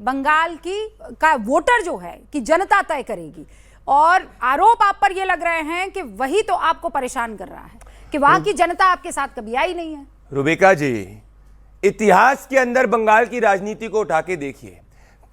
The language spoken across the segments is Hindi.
बंगाल की का वोटर जो है कि जनता तय करेगी, और आरोप आप पर ये लग रहे हैं कि वही तो आपको परेशान कर रहा है कि वहां की जनता आपके साथ कभी आई नहीं है। रुबिका जी, इतिहास के अंदर बंगाल की राजनीति को उठा के देखिए,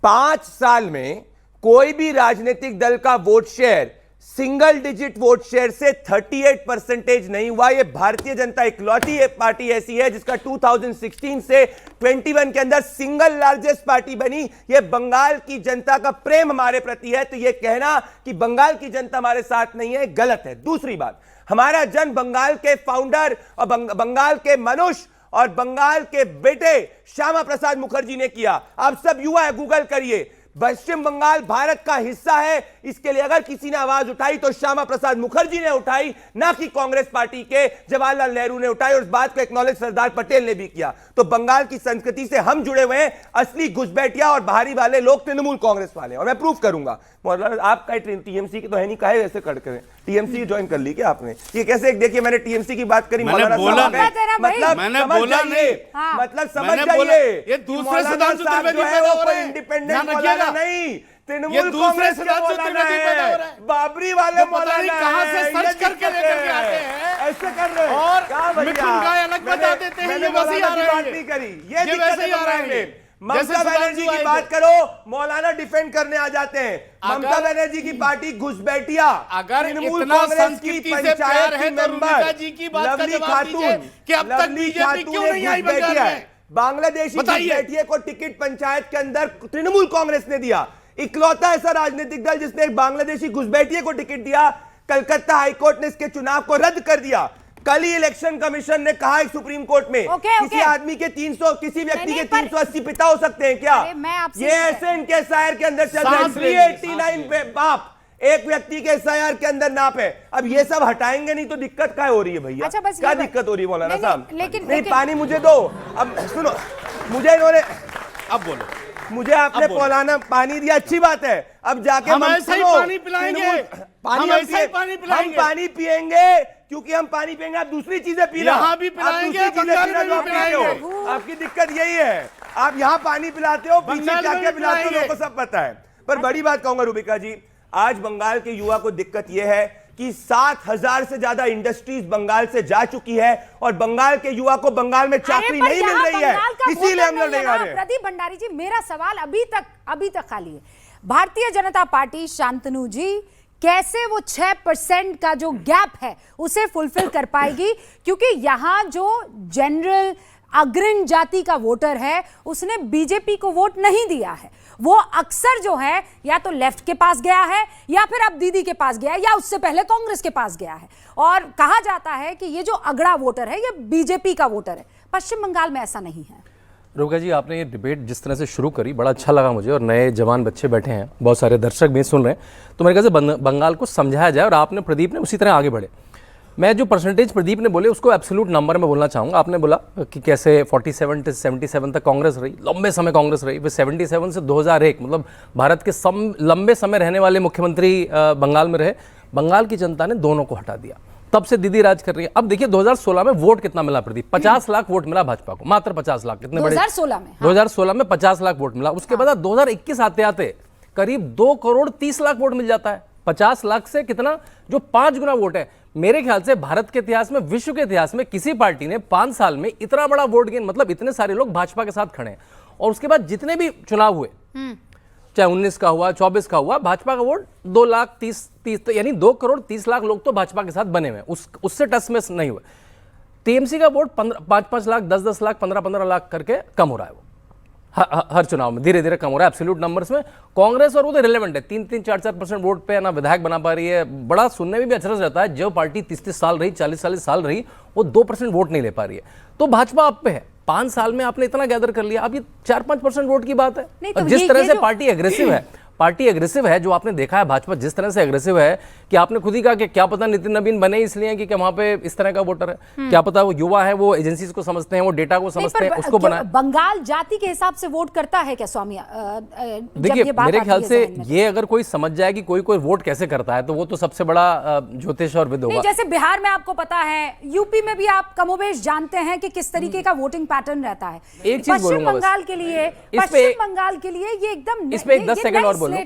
5 साल में कोई भी राजनीतिक दल का vote share single digit vote share से 38% नहीं हुआ। यह भारतीय जनता इकलौती पार्टी ऐसी है जिसका 2016 से 21 के अंदर सिंगल लार्जेस्ट पार्टी बनी। यह बंगाल की जनता का प्रेम हमारे प्रति है, तो यह कहना कि बंगाल की जनता हमारे साथ नहीं है गलत है। दूसरी बात, हमारा जन्म बंगाल के फाउंडर और बंगाल के मनुष्य और बंगाल के बेटे श्यामा प्रसाद मुखर्जी ने किया। आप सब युवा है, गूगल करिए, पश्चिम बंगाल भारत का हिस्सा है, इसके लिए अगर किसी ने आवाज उठाई तो श्यामा प्रसाद मुखर्जी ने उठाई, ना कि कांग्रेस पार्टी के जवाहरलाल नेहरू ने उठाई, और इस बात को एक्नॉलेज सरदार पटेल ने भी किया। तो बंगाल की संस्कृति से हम जुड़े हुए हैं, असली घुसपैठिया और बाहरी वाले लोग तृणमूल कांग्रेस वाले, और मैं प्रूफ करूंगा। आप टीएमसी की तो है नहीं, काहे ऐसे कट करें? टीएमसी ज्वाइन कर ली क्या आपने? ये कैसे? देखिए, मैंने टीएमसी की बात करी, मैंने बोला नहीं, मतलब समझ जाइए, ये दूसरे सिद्धांत जो है वो इंडिपेंडेंट मौलाना नहीं, तृणमूल कांग्रेस के मौलाना है, बाबरी वाले मौलाना कहां से सर्च करके लेकर के आते हैं, ऐसे कर रहे हैं और मिथुन गाय अलग बता देते हैं। ये वैसे ही आ रहे हैं, नहीं करी, ये वैसे ही आ रहे हैं। ममता बनर्जी की बात करो, मौलाना डिफेंड करने आ जाते हैं। ममता बनर्जी की पार्टी घुसपैठिया, अगर इतना संस्कृति से प्यार है तो रुबिका जी की बात का जवाब दीजिए कि अब तक बीजेपी क्यों नहीं आई बंगाल में? बांग्लादेशी घुसपैठिये को टिकट पंचायत के अंदर तृणमूल कांग्रेस ने दिया। इकलौता ऐसा राजनीतिक दल जिसने एक बांग्लादेशी घुसपैठिये को टिकट दिया। कलकत्ता हाईकोर्ट ने इसके चुनाव को रद्द कर दिया। कल ही इलेक्शन कमिशन ने कहा है सुप्रीम कोर्ट में, किसी आदमी के 300, किसी व्यक्ति के 380 पिता हो सकते हैं क्या? ये ऐसे इनके एसआईआर के अंदर चल रहा है। 389 पे बाप एक व्यक्ति के एसआईआर के अंदर नाप है। अब ये सब हटाएंगे नहीं तो दिक्कत क्या हो रही है भैया? अच्छा, क्या दिक्कत हो रही है मौलाना साहब? लेकिन पानी मुझे दो। अब सुनो, मुझे इन्होंने, अब बोलो, मुझे आपने मौलाना पानी दिया, अच्छी बात है। अब जाके हम ऐसे ही पानी पिलाएंगे, हम पानी पिएंगे, क्योंकि हम पानी पिएंगे, आप दूसरी चीजें पी रहे हो। यहाँ भी पिलाएंगे, बंगाल में भी पिलाएंगे। आपकी दिक्कत यही है, आप यहाँ पानी पिलाते हो, पीछे क्या क्या पिलाते हो लोगों को सब पता है। पर बड़ी बात कहूंगा रुबिका जी, आज बंगाल के युवा को दिक्कत यह है कि 7,000 से ज्यादा इंडस्ट्रीज बंगाल से जा चुकी है, और बंगाल के युवा को बंगाल में चाकरी नहीं मिल रही है, इसीलिए हम लड़ रहे हैं। प्रदीप भंडारी जी, मेरा सवाल अभी तक खाली है। भारतीय जनता पार्टी, शांतनु जी, कैसे वो 6% का जो गैप है उसे फुलफिल कर पाएगी? क्योंकि यहां जो जनरल अग्रणी जाति का वोटर है उसने बीजेपी को वोट नहीं दिया है। वो अक्सर जो है या तो लेफ्ट के पास गया है, या फिर अब दीदी के पास गया है, या उससे पहले कांग्रेस के पास गया है। और कहा जाता है कि ये जो अगड़ा वोटर है ये बीजेपी का वोटर है। पश्चिम बंगाल में ऐसा नहीं है। रुबिका जी, आपने ये डिबेट जिस तरह से शुरू करी बड़ा अच्छा लगा मुझे, और नए जवान बच्चे बैठे हैं, बहुत सारे दर्शक भी सुन रहे हैं, तो मेरे ख्याल से बंगाल को समझाया जाए, और आपने, प्रदीप ने उसी तरह आगे बढ़े। मैं जो परसेंटेज प्रदीप ने बोले उसको एब्सोल्यूट नंबर में बोलना चाहूँगा। आपने बोला कि कैसे 47 से 77 तक कांग्रेस रही, लंबे समय कांग्रेस रही, फिर 77 से 2001, मतलब भारत के लंबे समय रहने वाले मुख्यमंत्री बंगाल में रहे। बंगाल की जनता ने दोनों को हटा दिया, तब से दीदी राज कर रही है। अब देखिए 2016 में वोट कितना मिला प्रदीप? 50 लाख वोट मिला भाजपा को, मात्र 50 लाख। कितने बड़े? 2016 में 50 लाख वोट मिला। उसके बाद 2021 आते आते करीब 2 करोड़ 30 लाख वोट मिल जाता है। 50 लाख से कितना, जो 5 गुना वोट है। मेरे ख्याल से भारत के इतिहास में, विश्व के इतिहास में किसी पार्टी ने 5 साल में इतना बड़ा वोट गेन, मतलब इतने सारे लोग भाजपा के साथ खड़े हैं। और उसके बाद जितने भी चुनाव हुए, चाहे 19 का हुआ, 24 का हुआ, भाजपा का वोट 2 लाख 30 तो यानी 2 करोड़ 30 लाख लोग तो भाजपा के साथ बने हुए, उससे टच में नहीं हुए। टीएमसी का वोट 5-5 लाख, 10-10 लाख, 15-15 लाख करके कम हो रहा है। वो हर चुनाव में धीरे धीरे कम हो रहा है एब्सोल्यूट नंबर्स में। कांग्रेस और वो तो रिलेवेंट है, 3-3, 4-4% वोट पे ना विधायक बना पा रही है। बड़ा सुनने में भी अचरज रहता है, जो पार्टी 30-30 साल रही, 40-40 साल रही, वो 2% वोट नहीं ले पा रही है। तो भाजपा आप पे है, 5 साल में आपने इतना गैदर कर लिया, अब ये 4-5% वोट की बात है। और जिस तरह से पार्टी एग्रेसिव है, पार्टी एग्रेसिव है, जो आपने देखा है भाजपा जिस तरह से एग्रेसिव है कि आपने खुद ही कहा कि क्या पता नितिन नवीन बने इसलिए कि वहां पे इस तरह का वोटर है, क्या पता वो युवा है, वो एजेंसीज को समझते हैं, वो डेटा को समझते हैं, उसको बना। बंगाल जाति के हिसाब से वोट करता है क्या स्वामी? देखिए मेरे ख्याल से ये अगर कोई समझ जाए कि कोई कोई वोट कैसे करता है तो वो तो सबसे बड़ा ज्योतिष और विद होगा। जैसे बिहार में आपको पता है, यूपी में भी आप कमोबेश जानते हैं कि किस तरीके का वोटिंग पैटर्न रहता है। एक चीज बोलूंगा बंगाल के लिए, पश्चिम बंगाल के लिए ये एकदम इस पे 10 सेकंड और बोलूं।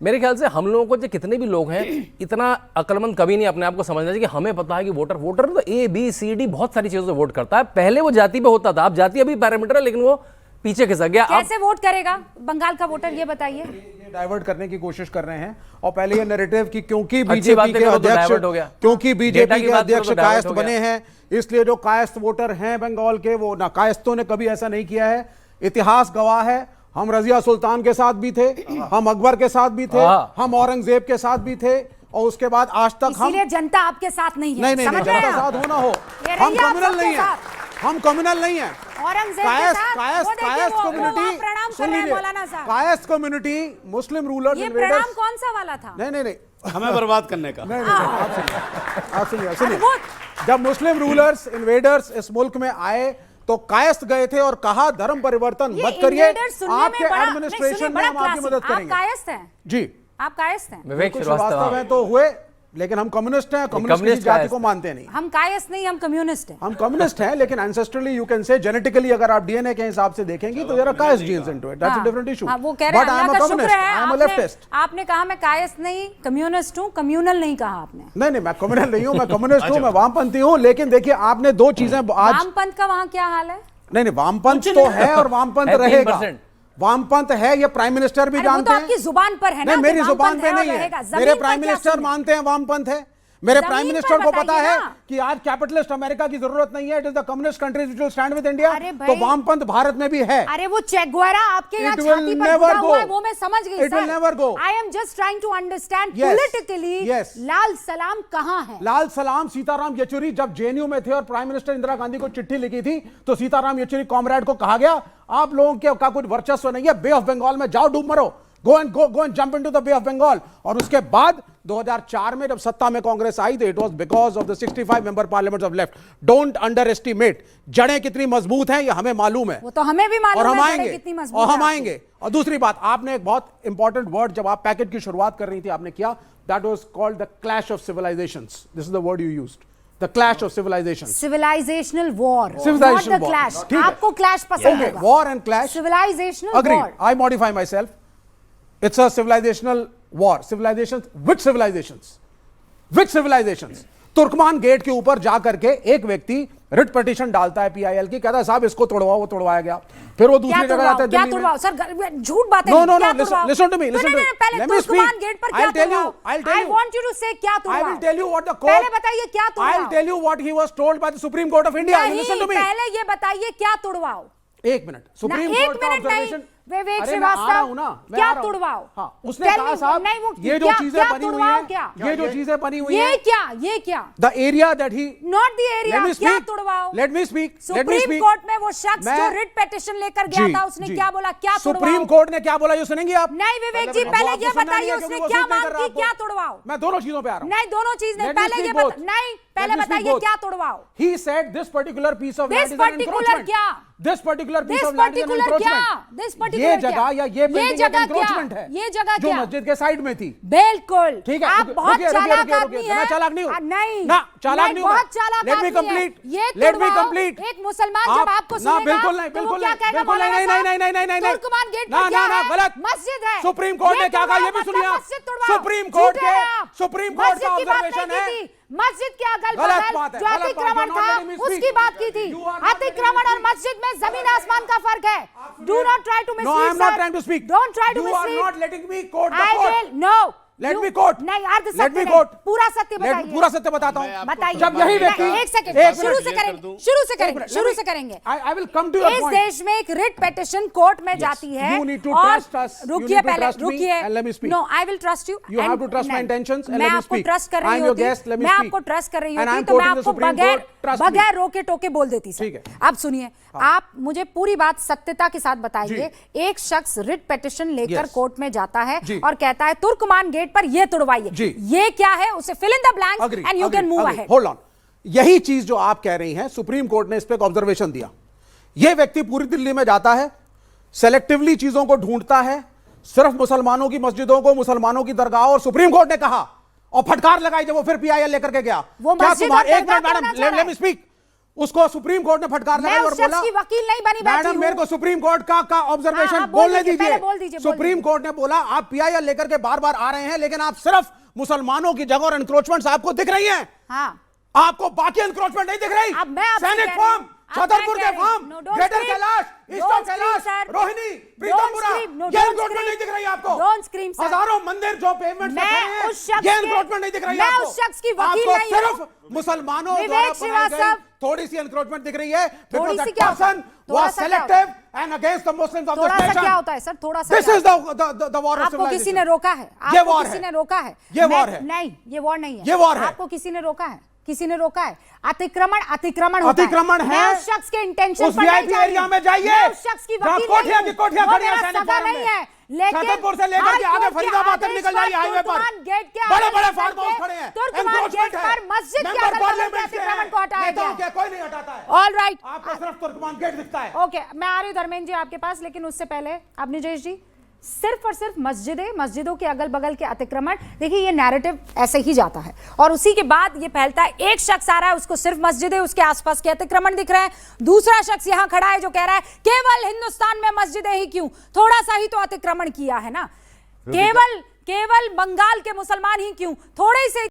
मेरे ख्याल से हम लोगों को जो कितने भी लोग हैं इतना अक्लमंद कभी नहीं अपने आप को समझना चाहिए कि हमें पता है कि वोटर तो ए बी सी डी बहुत सारी चीजों से वोट करता है। पहले वो जाति पे होता था, अब जाति अभी पैरामीटर है लेकिन वो पीछे खिसक गया। कैसे वोट करेगा बंगाल का वोटर, ये बताइए। डाइवर्ट करने की कोशिश कर रहे हैं और पहले ये नैरेटिव कि क्योंकि अच्छी बात बीजेपी है, के तो अध्यक्ष डाइवर्ट हो गया। क्योंकि बीजेपी डेटा की के बात अध्यक्ष करो तो डाइवर्ट कायस्थ हो गया। बने हैं, इसलिए जो कायस्थ वोटर हैं बंगाल के, वो ना कायस्थों ने कभी ऐसा नहीं किया है। इतिहास गवाह है, हम रजिया सुल्तान के साथ भी थे, हम अकबर के साथ भी थे, हम औरंगजेब के साथ भी थे, और उसके बाद आज तक हम। इसीलिए जनता आपके साथ नहीं है। नहीं, समझ रहे हैं जनता आप? साथ होना हो, ये हम रहिए आप कम्युनल सबके नहीं है, साथ। हम कम्युनल नहीं है। औरंगजेब के साथ, कायस्थ वो देखिए, कायस्थ वो कम्युनिटी, वहाँ प्रणाम कर सुन रहे हैं लीजिए, मौलाना साहब। कायस्थ कम्युनिटी मुस्लिम रूलर्स ये इन्वेडर्स। प्रणाम कौन सा वाला था? नहीं, हमें बर्बाद करने का। नहीं, आप सुनिए। अद्भुत। जब मुस्लिम रूलर्स इन्वेडर्स इस मुल्क में आए तो कायस्थ गए थे और कहा धर्म परिवर्तन ये मत करिए, invaders सुनने में आपके बड़ा- नहीं, एडमिनिस्ट्रेशन सुनिए, में बड़ा हम आपकी classic। मदद आप करेंगे। कायस्थ हैं? जी, आप कायस्थ हैं? विवेक कुछ श्रीवास्तव वास्तव में तो हुए, लेकिन हम कम्युनिस्ट हैं, कम्युनिस्ट की कम्युनिस्ट जाति कायस्थ। को मानते नहीं। हम कायस्थ नहीं, हम कम्युनिस्ट हैं। हम कम्युनिस्ट हैं, लेकिन ancestrally you can say genetically अगर आप डीएनए के हिसाब से देखेंगे तो there are Kayastha genes into it, that's a different issue. हाँ, वो कह रहे हैं बट आई एम अल्लाह अ का शुक्र कम्युनिस्ट, है, आई एम अ लेफ्टिस्ट। आपने कहा मैं कायस्थ नहीं कम्युनिस्ट हूँ, कम्युनल नहीं कहा आपने। नहीं, मैं कम्युनल नहीं हूँ, मैं कम्युनिस्ट हूँ, मैं वामपंथी हूँ। लेकिन देखिए आपने दो चीजें आज। वामपंथ का वहाँ क्या हाल है? नहीं, वामपंथ तो है और वामपंथ है, रहेगा। 3%। वामपंथ है, ये प्राइम मिनिस्टर भी अरे वो जानते तो हैं। आपकी जुबान पर है ना, नहीं, कि मेरी वामपंथ जुबान पे है और नहीं रहेगा। है, जमीन मेरे पर प्राइम क्या मिनिस्टर सुने? मानते हैं वामपंथ है। मेरे जमीन प्राइम पर मिनिस्टर को पता बताइए है ना। कि आज कैपिटलिस्ट अमेरिका की जरूरत नहीं है, it is the communist countries which will stand with India. अरे भाई। तो वामपंथ भारत में भी है। अरे वो चेगुएरा आपके यहाँ It will छाती पर never खुदा हुआ है, go. वो मैं समझ गई। It will never go. I am just trying to understand Yes. Politically Yes. लाल सलाम कहाँ है? लाल सलाम सीताराम येचुरी जब जेएनयू में थे और प्राइम मिनिस्टर इंदिरा गांधी को चिट्ठी लिखी थी तो सीताराम येचुरी कॉमरेड को कहा गया आप लोगों के का कुछ वर्चस्व नहीं है, बे ऑफ बंगाल में जाओ डूब मरो, go and jump into the bay of Bengal. और उसके बाद 2004 में जब सत्ता में कांग्रेस आई तो it was because of the 65 member parliament of left. Don't under estimate, जड़ें कितनी मजबूत हैं ये हमें मालूम है, वो तो हमें भी मालूम और हम है आएंगे, कितनी मजबूत और हम है आएंगे। और दूसरी बात, आपने एक बहुत इंपॉर्टेंट वर्ड जब आप पैकेज की शुरुआत कर रही थी आपने किया, that was called the clash of civilizations. This is the word you used, the clash of civilizations. Civilizational war, Civilization not the war. Clash. ठीक है। आपको क्लैश पसंद Okay, होगा। war and clash. Civilisational Agreed. War. I modify myself. It's a civilizational war. Civilizations, which civilizations? Which civilizations? Turkman gate के ऊपर जा करके एक व्यक्ति रिट पिटीशन डालता है पीआईएल की, कहता है साहब इसको तोड़वाओ, वो तोड़वाया गया। फिर वो दूसरी जगह जाता है क्या दिल्ली में। तुड़वाओ सर, झूठ बातें No, नहीं, no, क्या no, तुड़वाओ? listen to me, listen to me. पहले Let me Turkman speak. Gate पर क्या I'll tell you, तुड़वाओ? I'll tell I you. want you to say क्या I तुड़वाओ? will tell you what the court. पहले बताइए क्या तुड़वाओ? I'll tell you what he was told by the Supreme Court of India. नहीं, Listen to me. पहले ये बताइए क्या तुड़वाओ? एक मिनट, सुप्रीम एक कोर्ट का मिनट नहीं, ऑब्जर्वेशन। विवेक अरे मैं आ रहा हूं ना, श्रीवास्तव, मैं क्या आ रहा हूं। तुड़वाओ? हाँ, उसने Tell कहा me, साहब नहीं, वो ये जो क्या- चीजें क्या बनी हुई तुड़वाओ हैं, क्या? ये जो चीजें बनी हुई ये हैं, क्या the area that he not the area, Let me क्या speak. तुड़वाओ? Let me speak. Let me supreme speak. Court में वो शख्स मैं- जो रिट पिटीशन लेकर गया जी, था उसने जी। क्या बोला? क्या सुप्रीम तुड़वाओ? कोर्ट ने क्या बोला ये सुनेंगे आप? नहीं विवेक जी, अब पहले आपको ये सुनना नहीं बताइए है उसने क्योंकि वो क्या सीट नहीं मांग कर रहा की, आपको। क्या तुड़वाओ? मैं दोनों चीजों पे आ रहा हूं। नहीं, दोनों चीज नहीं, Let me पहले speak ये both. नहीं, Let पहले me speak बताइए both. क्या तुड़वाओ? He said this particular piece of This land is an particular encroachment. क्या? This particular piece This of land is an particular क्या? encroachment. This particular ये क्या? जगह या ये बिल्डिंग एक जगह क्या? encroachment है, ये जगह जो क्या? मस्जिद के साइड में थी। बिल्कुल, ठीक है, आप रुकिए, बहुत रुकिए, चालाक रुकिए, आदमी रुकिए, हैं। मैं चालाक नहीं हूं। नहीं ना, चालाक नहीं हूं मैं। बहुत चालाक Let me आदमी हैं। complete. ये Let me तुड़वाओ, complete. एक मुसलमान जब आपको ना, सुनेगा बिल्कुल नहीं, तो वो बिल्कुल क्या नहीं, कहेगा? बिल्कुल मौलाना नहीं, साहब, नहीं, नहीं, नहीं, नहीं, नहीं। तुर्कमान गेट ना, पर क्या ना, है? गलत। मस्जिद है। सुप्रीम कोर्ट ये ने क्या कहा ये भी तुड़वाओ, सुनिए मतलब आप। मस्जिद तुड़वाओ। सुप्रीम कोर्ट झूठे हैं के आप। सुप्रीम कोर्ट मस्जिद का की बात ऑब्जर्वेशन नहीं है। की थी। मस्जिद के अगल गलत बगल बात है, जो गलत बात है। अतिक्रमण You're not था letting me speak. उसकी बात की थी। You are not अतिक्रमण letting और me मस्जिद में जमीन आसमान का फर्क है। Do not try to No, I am not trying to speak. Don't try to You mislead. are not letting me quote the I court. will no. Let me quote, नहीं अर्ध लेट सत्य मी नहीं, कोट, पूरा सत्य बताइए। पूरा सत्य बताता हूं। बताइए। जब यही व्यक्ति एक सेकंड, एक शुरू मिनट, से clear कर करेंगे, दूं। शुरू से करेंगे। I will come to your इस पॉइंट। देश में एक रिट पेटिशन कोर्ट में जाती है You need to और trust us. You रुकिए need to पहले, trust me रुकिए। and let me speak. No, I will trust you. You have to trust my intentions and मैं let me आपको speak. ट्रस्ट कर रही I'm your होती, guest, let me मैं speak. आपको ट्रस्ट कर रही And होती I'm तो मैं quoting the आपको Supreme बगैर Court, trust me. बगैर रोके टोके बोल देती सर। ठीक है। अब सुनिए, आप मुझे पूरी बात सत्यता के साथ बताइए। एक शख्स रिट पेटिशन लेकर Yes. कोर्ट में जाता है जी। और कहता है तुर्कमान गेट पर ये तोड़वाइए, जी। ये क्या है? उसे fill in the blanks and you can move ahead. Hold on, यही चीज जो आप कह रही हैं, सुप्रीम कोर्ट ने इस पे एक ऑब्जर्वेशन दिया। यह व्यक्ति पूरी दिल्ली में जाता है, सेलेक्टिवली चीजों को ढूंढता है, सिर्फ मुसलमानों की मस्जिदों को, मुसलमानों की दरगाह, और सुप्रीम कोर्ट ने कहा और फटकार लगाई जब वो फिर पीआईएल लेकर के गया। वो क्या मस्जिद तुम्हारे, और एक मिनट दरगाह मैडम, तोड़ना चाह रहा लेट मी स्पीक। उसको सुप्रीम कोर्ट ने फटकार मैं लगाई उस और शख्स बोला, की वकील नहीं बनी बैठी मैडम हूं। मेरे को सुप्रीम कोर्ट का ऑब्जर्वेशन हाँ, बोल बोलने दीजिए, दीजिए। पहले बोल दीजिए, बोल सुप्रीम दीजिए। कोर्ट ने बोला आप पीआईएल लेकर के बार बार आ रहे हैं, लेकिन आप सिर्फ मुसलमानों की जगह और एनक्रोचमेंट्स आपको दिख रही हैं, हाँ, आपको बाकी एनक्रोचमेंट नहीं दिख रही। अब मैं आपसे सैनिक कह रही हूं, फार्म, अब मैं छतरपुर कह के रही हूं, farm, no, don't greater scream, Kailash, east don't of Kailash, scream, sir. Rohini, Don't Pitampura, scream, no, ये don't एनक्रोचमेंट scream. नहीं दिख रही आपको। Don't scream, sir. हजारों मंदिर जो पेमेंट मैं उस शख्स ये के- एनक्रोचमेंट नहीं दिख रही मैं आपको। उस शख्स की वकील आपको नहीं हूं। सिर्फ मुसलमानों विवेक द्वारा बनाई गई श्रीवास्तव, थोड़ी सी एनक्रोचमेंट दिख रही है, थोड़ी because सी that क्या होता है? person थोड़ा was सा क्या होता selective and against the Muslims of थोड़ा this सा nation. क्या होता है सर? थोड़ा सा This क्या is the war of आपको किसी civilization. ने रोका है? ये आपको war किसी है। ने रोका है? ये मैं- war है। नहीं, ये वॉर नहीं है। ये war है। आपको किसी ने रोका है? किसी ने रोका है? अतिक्रमण अतिक्रमण होता है। अतिक्रमण है। मैं उस शख्स के इंटेंशन उस VIP एरिया में जाइए। मैं उस शख्स की जहाँ वकील कोठियाँ नहीं की हूं। कोठियाँ वो खड़ी हैं मेरा सैनिक सगा फार्म नहीं में। है, लेकिन छतरपुर से लेकर के हाई आगे कोर्ट के फरीदाबाद तक आदेश निकल जाइए हाईवे पर। तुर्कमान गेट के बड़े आगे बड़े लेकर फार्म हाउस के खड़े हैं। तुर्कमान Encroachment गेट है। पर मस्जिद के मेंबर अगल बगल पार्लियामेंट के से अतिक्रमण को हटाया नेताओं गया। के कोई नहीं हटाता है। ऑल राइट, आपको सिर्फ तुर्कमान गेट दिखता है। ओके, मैं आ रही हूं धर्मेंद्र जी आपके पास, लेकिन उससे पहले अब निजेश जी, सिर्फ और सिर्फ मस्जिदों के अगल बगल के अतिक्रमण, देखिए ये नैरेटिव ऐसे ही जाता है और उसी के बाद ये फैलता है। एक शख्स आ रहा है, उसको सिर्फ मस्जिदें, उसके आसपास के अतिक्रमण दिख रहे हैं। दूसरा शख्स यहां खड़ा है जो कह रहा है केवल हिंदुस्तान में मस्जिदें ही क्यों, थोड़ा सा ही तो अतिक्रमण किया है ना, केवल बंगाल के मुसलमान ही क्यों, थोड़े से